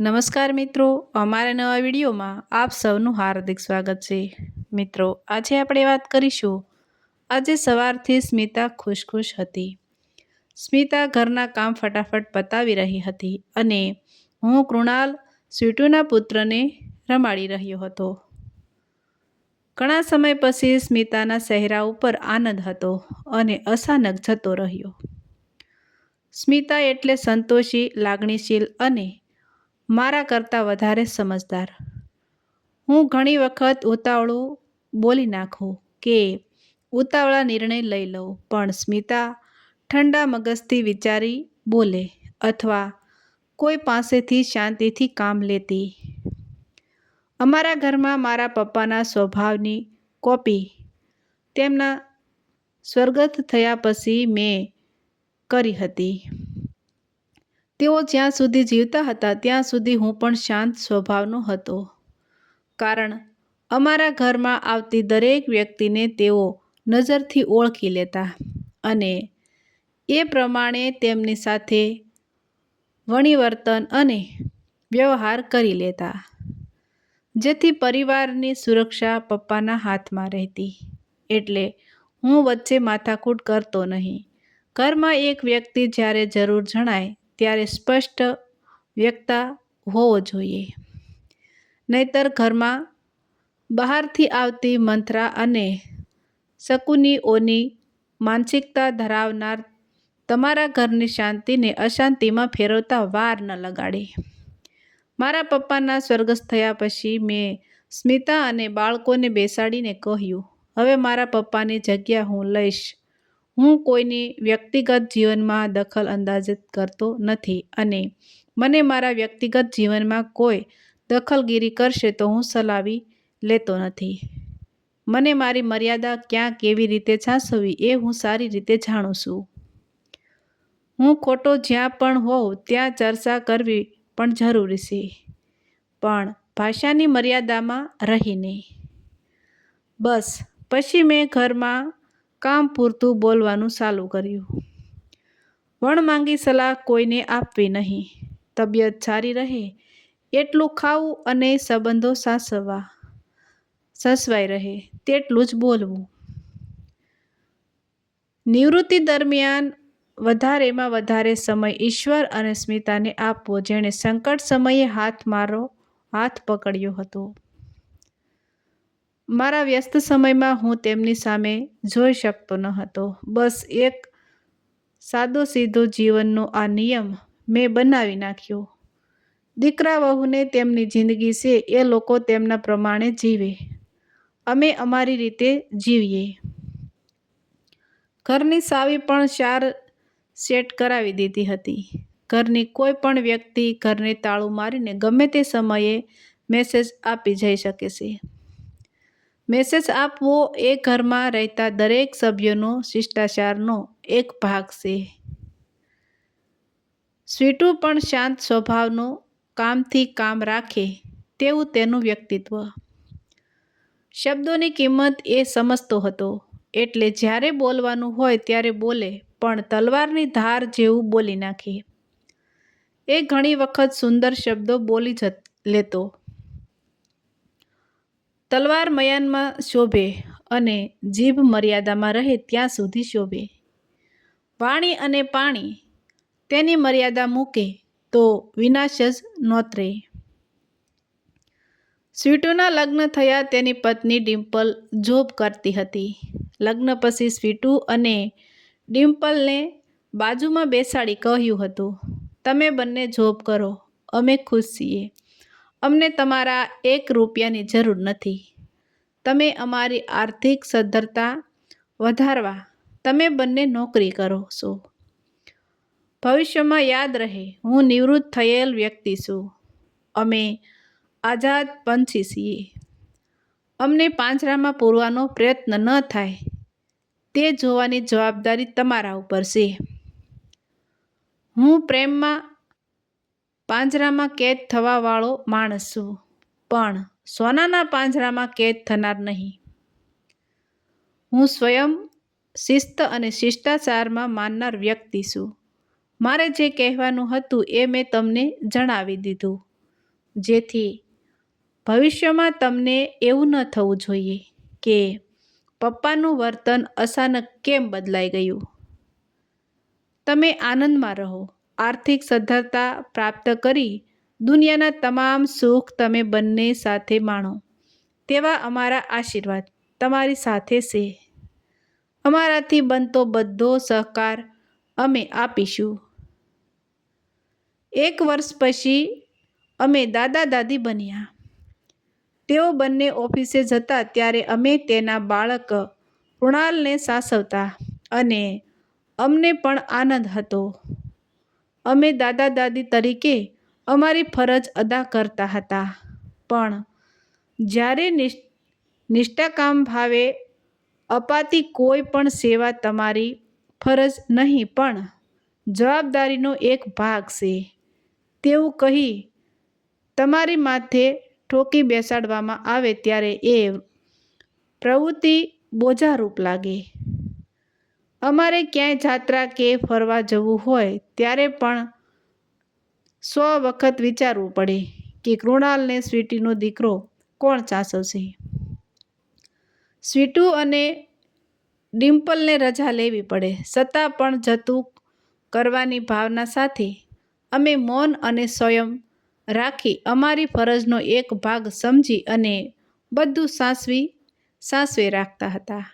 નમસ્કાર મિત્રો, અમારા નવા વિડીયોમાં આપ સૌનું હાર્દિક સ્વાગત છે। મિત્રો, આજે આપણે વાત કરીશું। આજે સવારથી સ્મિતા ખુશ હતી। સ્મિતા ઘરના કામ ફટાફટ પતાવી રહી હતી અને હું કૃણાલ સ્વીટુના પુત્રને રમાડી રહ્યો હતો। ઘણા સમય પછી સ્મિતાના ચહેરા ઉપર આનંદ હતો અને અચાનક જતો રહ્યો। સ્મિતા એટલે સંતોષી, લાગણીશીલ અને મારા કરતાં વધારે સમજદાર। હું ઘણી વખત ઉતાવળું બોલી નાખું કે ઉતાવળા નિર્ણય લઈ લઉં, પણ સ્મિતા ઠંડા મગજથી વિચારી બોલે અથવા કોઈ પાસેથી શાંતિથી કામ લેતી। અમારા ઘરમાં મારા પપ્પાના સ્વભાવની કોપી તેમના સ્વર્ગસ્થ થયા પછી મેં કરી હતી। તેઓ જ્યાં સુધી જીવતા હતા ત્યાં સુધી હું પણ શાંત સ્વભાવનો હતો, કારણ અમારા ઘરમાં આવતી દરેક વ્યક્તિને તેઓ નજરથી ઓળખી લેતા અને એ પ્રમાણે તેમની સાથે વણીવર્તન અને વ્યવહાર કરી લેતા, જેથી પરિવારની સુરક્ષા પપ્પાના હાથમાં રહેતી। એટલે હું વચ્ચે માથાકૂટ કરતો નહીં। ઘરમાં એક વ્યક્તિ જ્યારે જરૂર જણાય ત્યારે સ્પષ્ટ વક્તા હોવો જોઈએ, નહીંતર ઘરમાં બહારથી આવતી મંથરા અને શકુનીઓની માનસિકતા ધરાવનાર તમારા ઘરની શાંતિને અશાંતિમાં ફેરવતા વાર ન લગાડે। મારા પપ્પાના સ્વર્ગસ્થ થયા પછી મેં સ્મિતા અને બાળકોને બેસાડીને કહ્યું, હવે મારા પપ્પાની જગ્યા હું લઈશ। હું કોઈની વ્યક્તિગત જીવનમાં દખલ અંદાજી કરતો નથી અને મને મારા વ્યક્તિગત જીવનમાં કોઈ દખલગીરી કરશે તો હું સલાવી લેતો નથી। મને મારી મર્યાદા ક્યાં કેવી રીતે સાચવવી એ હું સારી રીતે જાણું છું। હું ખોટો જ્યાં પણ હોઉં ત્યાં ચર્ચા કરવી પણ જરૂરી છે, પણ ભાષાની મર્યાદામાં રહીને। બસ પછી મેં ઘરમાં કામ પૂરતું બોલવાનું ચાલુ કર્યું। વણમાંગી સલાહ કોઈને આપવી નહીં। તબિયત સારી રહે એટલું ખાવું અને સંબંધો સચવાઈ રહે તેટલું જ બોલવું। નિવૃત્તિ દરમિયાન વધારેમાં વધારે સમય ઈશ્વર અને સ્મિતાને આપવો, જેણે સંકટ સમયે મારો હાથ પકડ્યો હતો। મારા વ્યસ્ત સમયમાં હું તેમની સામે જોઈ શકતો ન હતો। બસ એક સાદોસીધો જીવનનો આ નિયમ મેં બનાવી નાખ્યો। દીકરા વહુને તેમની જિંદગી છે, એ લોકો તેમના પ્રમાણે જીવે, અમે અમારી રીતે જીવીએ। ઘરની ચાવી પણ 4 સેટ કરાવી દીધી હતી। ઘરની કોઈ પણ વ્યક્તિ ઘરને તાળું મારીને ગમે તે સમયે મેસેજ આપી જઈ શકે છે। મેસેજ આપવો એ ઘરમાં રહેતા દરેક સભ્યોનો શિષ્ટાચારનો એક ભાગ છે। સ્વીટુ પણ શાંત સ્વભાવનો, કામથી કામ રાખે તેવું તેનું વ્યક્તિત્વ। શબ્દોની કિંમત એ સમજતો હતો, એટલે જ્યારે બોલવાનું હોય ત્યારે બોલે, પણ તલવારની ધાર જેવું બોલી નાખે। એ ઘણી વખત સુંદર શબ્દો બોલી લેતો। તલવાર મયાનમાં શોભે અને જીભ મર્યાદામાં રહે ત્યાં સુધી શોભે। વાણી અને પાણી તેની મર્યાદા મૂકે તો વિનાશ જ નોતરે। સ્વીટુના લગ્ન થયા તેની પત્ની ડિમ્પલ જોબ કરતી હતી। લગ્ન પછી સ્વીટુ અને ડિમ્પલને બાજુમાં બેસાડી કહ્યું હતું, તમે બંને જોબ કરો, અમે ખુશ છીએ। અમને તમારા 1 રૂપિયાની જરૂર નથી। તમે અમારી આર્થિક સદ્ધરતા વધારવા તમે બંને નોકરી કરો છો। ભવિષ્યમાં યાદ રહે, હું નિવૃત્ત થયેલ વ્યક્તિ છું। અમે આઝાદ પંછી છીએ। અમને પાંજરામાં પૂરવાનો પ્રયત્ન ન થાય તે જોવાની જવાબદારી તમારા ઉપર છે। હું પ્રેમમાં પાંજરામાં કેદ થવા વાળો માણસ છું, પણ સોનાના પાંજરામાં કેદ થનાર નહીં। હું સ્વયં શિસ્ત અને શિષ્ટાચારમાં માનનાર વ્યક્તિ છું। મારે જે કહેવાનું હતું એ મેં તમને જણાવી દીધું। જેથી ભવિષ્યમાં તમને એવું ન થવું જોઈએ કે પપ્પાનું વર્તન અચાનક કેમ બદલાઈ ગયું. તમે આનંદમાં રહો, આર્થિક સદ્ધરતા પ્રાપ્ત કરી દુનિયાના તમામ સુખ તમે બંને સાથે માણો તેવા અમારા આશીર્વાદ તમારી સાથે છે. અમારાથી બનતો બધો સહકાર અમે આપીશું. 1 વર્ષ પછી અમે દાદા દાદી બન્યા. તેઓ બંને ઓફિસે જતા ત્યારે અમે તેના બાળક કૃણાલને સાચવતા અને અમને પણ આનંદ હતો. અમે દાદા દાદી તરીકે અમારી ફરજ અદા કરતા હતા, પણ જ્યારે નિષ્ઠાકામ ભાવે અપાતી કોઈ પણ સેવા તમારી ફરજ નહીં પણ જવાબદારીનો એક ભાગ છે તેવું કહી તમારી માથે ઠોકી બેસાડવામાં આવે ત્યારે એ પ્રવૃત્તિ બોજારૂપ લાગે. અમારે ક્યાંય જાત્રા કે ફરવા જવું હોય ત્યારે પણ 100 વખત વિચારવું પડે કે કૃણાલને સ્વીટીનો દીકરો કોણ સાચવશે. સ્વીટુ અને ડિમ્પલને રજા લેવી પડે, છતાં પણ જતું કરવાની ભાવના સાથે અમે મૌન અને સંયમ રાખી અમારી ફરજનો એક ભાગ સમજી અને બધું સાચવી રાખતા હતા.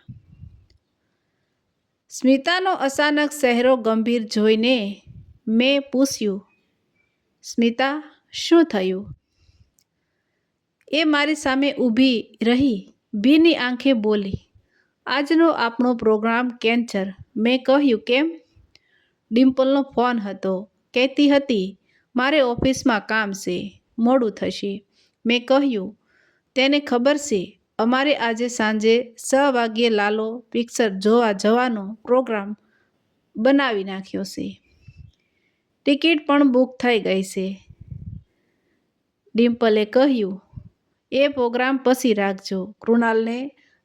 સ્મિતાનો અચાનક ચહેરો ગંભીર જોઈને મેં પૂછ્યું, સ્મિતા, શું થયું? એ મારી સામે ઊભી રહી ભીની આંખે બોલી, આજનો આપણો પ્રોગ્રામ કેન્સલ. મેં કહ્યું, કેમ? ડિમ્પલનો ફોન હતો, કહેતી હતી મારે ઓફિસમાં કામ છે, મોડું થશે. મેં કહ્યું, તેને ખબર છે અમારે આજે સાંજે 6 વાગ્યે લાલો પિક્ચર જોવા જવાનો પ્રોગ્રામ બનાવી નાખ્યો છે. ટિકિટ પણ બુક થઈ ગઈ છે. ડિમ્પલે કહ્યું, એ પ્રોગ્રામ પછી રાખજો. કૃણાલને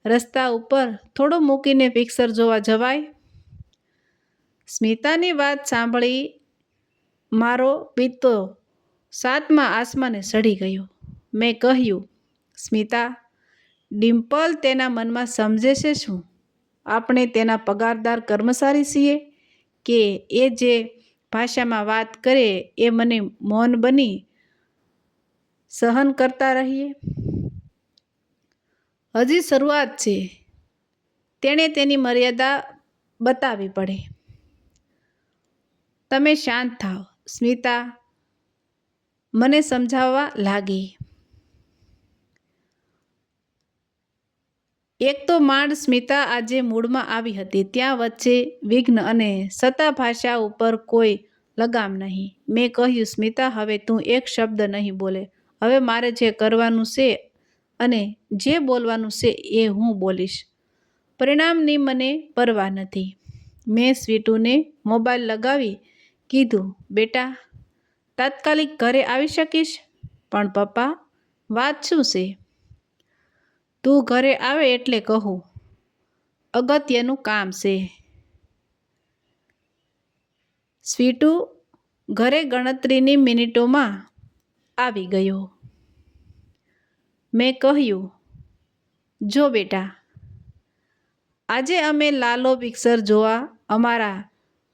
રસ્તા ઉપર થોડો મૂકીને પિક્ચર જોવા જવાય? સ્મિતાની વાત સાંભળી મારો પિત્તો 7મા આસમાને ચડી ગયો. મેં કહ્યું, સ્મિતા, ડિમ્પલ તેના મનમાં સમજે છે શું? આપણે તેના પગારદાર કર્મચારી છીએ કે એ જે ભાષામાં વાત કરે એ મને મૌન બની સહન કરતા રહીએ? હજી શરૂઆત છે, તેણે તેની મર્યાદા બતાવવી પડે. તમે શાંત થાઓ. સ્મિતા મને સમજાવવા લાગી. એક તો માંડ સ્મિતા આજે મૂડમાં આવી હતી, ત્યાં વચ્ચે વિઘ્ન અને છતાં ભાષા ઉપર કોઈ લગામ નહીં. મેં કહ્યું, સ્મિતા, હવે તું એક શબ્દ નહીં બોલે. હવે મારે જે કરવાનું છે અને જે બોલવાનું છે એ હું બોલીશ. પરિણામની મને પરવા નથી. મેં સ્વીટુને મોબાઈલ લગાવી કીધું, બેટા, તાત્કાલિક ઘરે આવી શકીશ? પણ પપ્પા, વાત શું છે? તું ઘરે આવે એટલે કહું, અગત્યનું કામ છે. સ્વીટુ ઘરે ગણતરીની મિનિટોમાં આવી ગયો. મેં કહ્યું, જો બેટા, આજે અમે લાલો પિક્ચર જોવા અમારા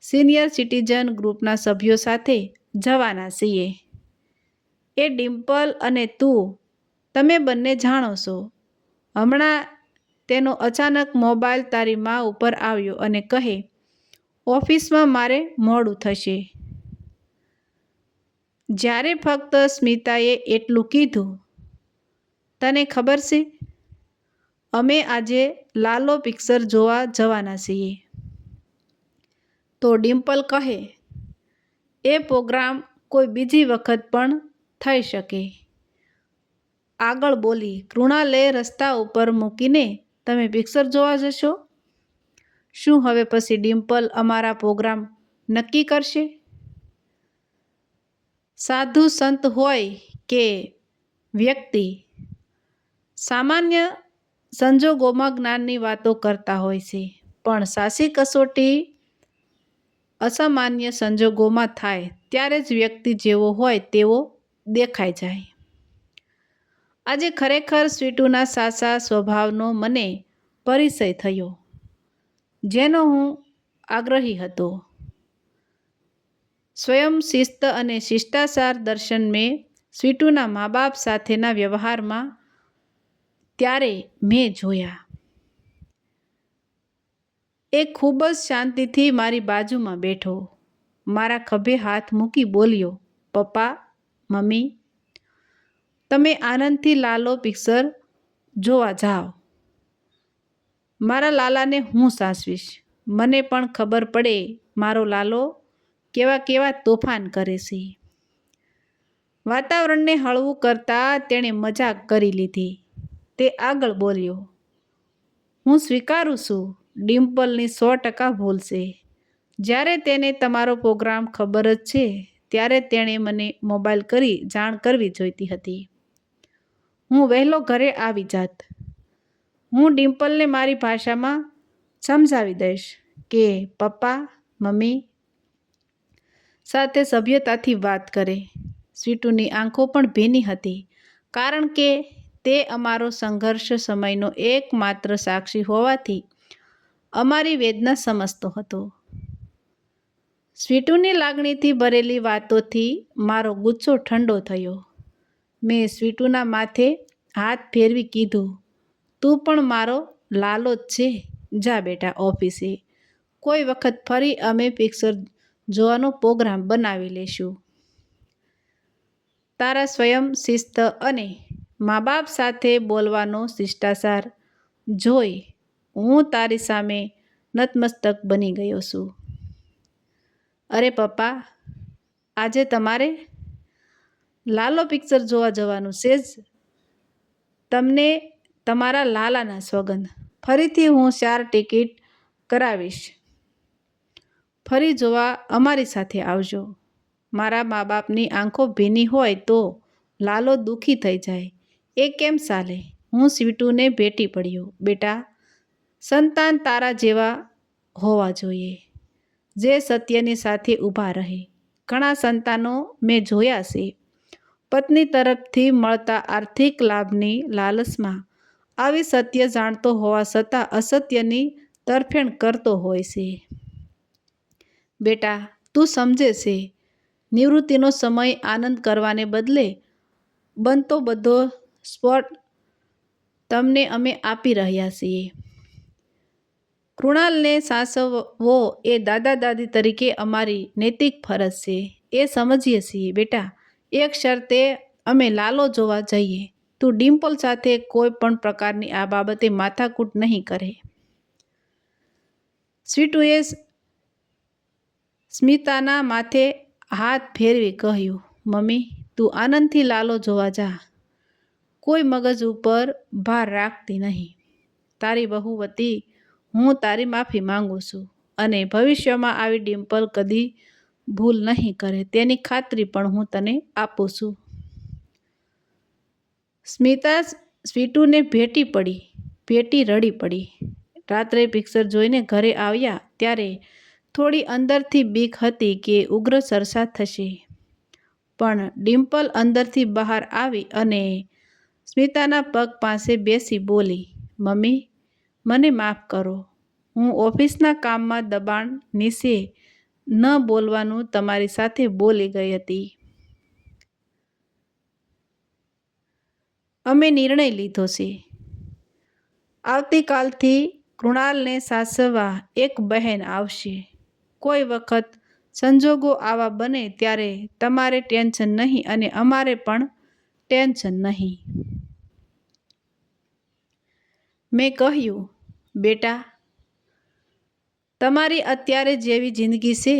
સિનિયર સિટીઝન ગ્રુપના સભ્યો સાથે જવાના છીએ. એ ડિમ્પલ અને તમે બંને જાણો છો. હમણાં તેનો અચાનક મોબાઈલ તારી મા ઉપર આવ્યો અને કહે, ઓફિસમાં મારે મોડું થશે. જ્યારે ફક્ત સ્મિતાએ એટલું કીધું, તને ખબર છે, અમે આજે લાલો પિક્ચર જોવા જવાના છીએ. તો ડિમ્પલ કહે, એ પ્રોગ્રામ કોઈ બીજી વખત પણ થઈ શકે. આગળ બોલી, કૃણાલે રસ્તા ઉપર મૂકીને તમે પિક્ચર જોવા જશો? શું હવે પછી ડિમ્પલ અમારા પ્રોગ્રામ નક્કી કરશે? સાધુ સંત હોય કે વ્યક્તિ, સામાન્ય સંજોગોમાં જ્ઞાનની વાતો કરતા હોય છે, પણ સાચી કસોટી અસામાન્ય સંજોગોમાં થાય ત્યારે જ વ્યક્તિ જેવો હોય તેવો દેખાઈ જાય. આજે ખરેખર સ્વીટુના સાસા સ્વભાવનો મને પરિચય થયો, જેનો હું આગ્રહી હતો. સ્વયં શિસ્ત અને શિષ્ટાચાર દર્શન મેં સ્વીટુના મા બાપ સાથેના વ્યવહારમાં ત્યારે મેં જોયા. એ ખૂબ જ શાંતિથી મારી બાજુમાં બેઠો, મારા ખભે હાથ મૂકી બોલ્યો, પપ્પા, મમ્મી, તમે આનંદથી લાલો પિક્ચર જોવા જાઓ. મારા લાલાને હું સાચવીશ. મને પણ ખબર પડે મારો લાલો કેવા કેવા તોફાન કરે છે. વાતાવરણને હળવું કરતાં તેણે મજાક કરી લીધી. તે આગળ બોલ્યો, હું સ્વીકારું છું, ડિમ્પલની 100% ભૂલ છે. જ્યારે તેને તમારો પ્રોગ્રામ ખબર જ છે ત્યારે તેણે મને મોબાઈલ કરી જાણ કરવી જોઈતી હતી. હું વહેલો ઘરે આવી જાત. હું ડિમ્પલને મારી ભાષામાં સમજાવી દઈશ કે પપ્પા, મમ્મી સાથે સભ્યતાથી વાત કરે. સ્વીટુની આંખો પણ ભીની હતી, કારણ કે તે અમારો સંઘર્ષ સમયનો એકમાત્ર સાક્ષી હોવાથી અમારી વેદના સમજતો હતો. સ્વીટુની લાગણીથી ભરેલી વાતોથી મારો ગુસ્સો ઠંડો થયો. મેં સ્વીટુના માથે હાથ ફેરવી કીધું, તું પણ મારો લાલો જ છે. જા બેટા ઓફિસે. કોઈ વખત ફરી અમે પિક્ચર જોવાનો પ્રોગ્રામ બનાવી લઈશું. તારા સ્વયં શિસ્ત અને મા બાપ સાથે બોલવાનો શિષ્ટાચાર જોઈ હું તારી સામે નતમસ્તક બની ગયો છું. અરે પપ્પા, આજે તમારે લાલો પિક્ચર જોવા જવાનું છે જ. તમને તમારા લાલાના સોગંદ. ફરીથી હું 4 ટિકિટ કરાવીશ. ફરી જોવા અમારી સાથે આવજો. મારા મા બાપની આંખો ભીની હોય તો લાલો દુઃખી થઈ જાય, એ કેમ ચાલે? હું સ્વીટુને ભેટી પડ્યો. બેટા, સંતાન તારા જેવા હોવા જોઈએ, જે સત્યની સાથે ઊભા રહે. ઘણા સંતાનો મેં જોયા છે, પત્ની તરફથી મળતા આર્થિક લાભની લાલચમાં આવી સત્ય જાણતો હોવા છતાં અસત્યની તરફેણ કરતો હોય છે. બેટા, તું સમજે છે, નિવૃત્તિનો સમય આનંદ કરવાને બદલે બનતો બધો સ્પોટ તમને અમે આપી રહ્યા છીએ. કૃણાલને સાચવવો એ દાદા દાદી તરીકે અમારી નૈતિક ફરજ છે. એ સમજીએ છીએ બેટા. એક શરતે અમે લાલો જોવા જઈએ. તું ડિમ્પલ સાથે કોઈ પણ પ્રકારની આ બાબતે માથાકૂટ નહીં કરે. સ્વીટુએ સ્મિતાના માથે હાથ ફેરવી કહ્યું, મમ્મી, તું આનંદથી લાલો જોવા જા. કોઈ મગજ ઉપર ભાર રાખતી નહીં. તારી બહુ વતી હું તારી માફી માંગુ છું અને ભવિષ્યમાં આવી ડિમ્પલ કદી ભૂલ નહીં કરે તેની ખાતરી પણ હું તને આપું છું. સ્મિતા સ્વીટુને ભેટી રડી પડી. રાત્રે પિક્ચર જોઈને ઘરે આવ્યા ત્યારે થોડી અંદરથી બીક હતી કે ઉગ્ર ચર્ચા થશે, પણ ડિમ્પલ અંદરથી બહાર આવી અને સ્મિતાના પગ પાસે બેસી બોલી, મમ્મી, મને માફ કરો. હું ઓફિસના કામમાં દબાણ નીચે ન બોલવાનું તમારી સાથે બોલી ગઈ હતી. અમે નિર્ણય લીધો છે. આવતીકાલથી કૃણાલને સાચવવા એક બહેન આવશે. કોઈ વખત સંજોગો આવા બને ત્યારે તમારે ટેન્શન નહીં અને અમારે પણ ટેન્શન નહીં. મેં કહ્યું, બેટા, તમારી અત્યારે જેવી જિંદગી છે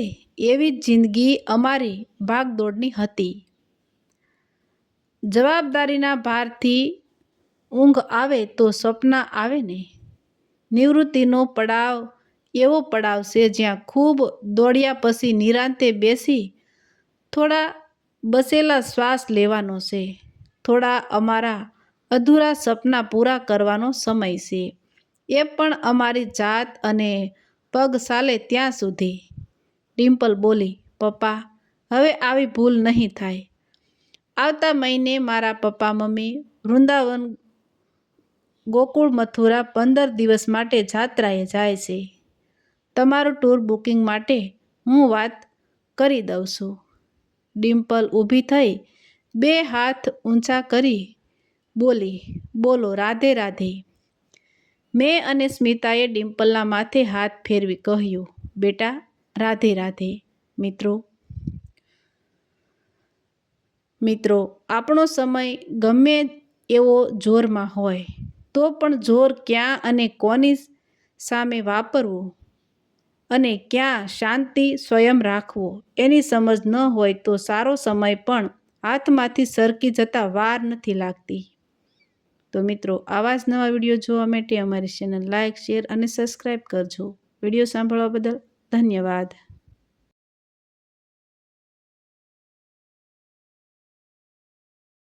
એવી જ જિંદગી અમારી ભાગદોડની હતી. જવાબદારીના ભારથી ઊંઘ આવે તો સપના આવે ને. નિવૃત્તિનો પડાવ એવો પડાવ છે જ્યાં ખૂબ દોડ્યા પછી નિરાંતે બેસી થોડા બચેલા શ્વાસ લેવાનો છે. થોડા અમારા અધૂરા સપના પૂરા કરવાનો સમય છે. એ પણ અમારી જાત અને પગ ચાલે ત્યાં સુધી. ડિમ્પલ બોલી, પપ્પા, હવે આવી ભૂલ નહીં થાય. આવતા મહિને મારા પપ્પા મમ્મી વૃંદાવન, ગોકુળ, મથુરા 15 દિવસ માટે જાત્રાએ જાય છે. તમારું ટૂર બુકિંગ માટે હું વાત કરી દઉં છું. ડિમ્પલ ઊભી થઈ 2 હાથ ઊંચા કરી બોલી, બોલો રાધે રાધે. મેં અને સ્મિતાએ ડિમ્પલના માથે હાથ ફેરવી કહ્યું, બેટા રાધે રાધે. મિત્રો, આપણો સમય ગમે એવો જોરમાં હોય તો પણ જોર ક્યાં અને કોની સામે વાપરવું અને ક્યાં શાંતિ સ્વયં રાખવો એની સમજ ન હોય તો સારો સમય પણ હાથમાંથી સરકી જતા વાર નથી લાગતી. તો મિત્રો, આવા જ નવા વિડીયો જોવા માટે અમારી ચેનલ લાઇક, શેર અને સબસ્ક્રાઈબ કરજો. વિડીયો સાંભળવા બદલ ધન્યવાદ.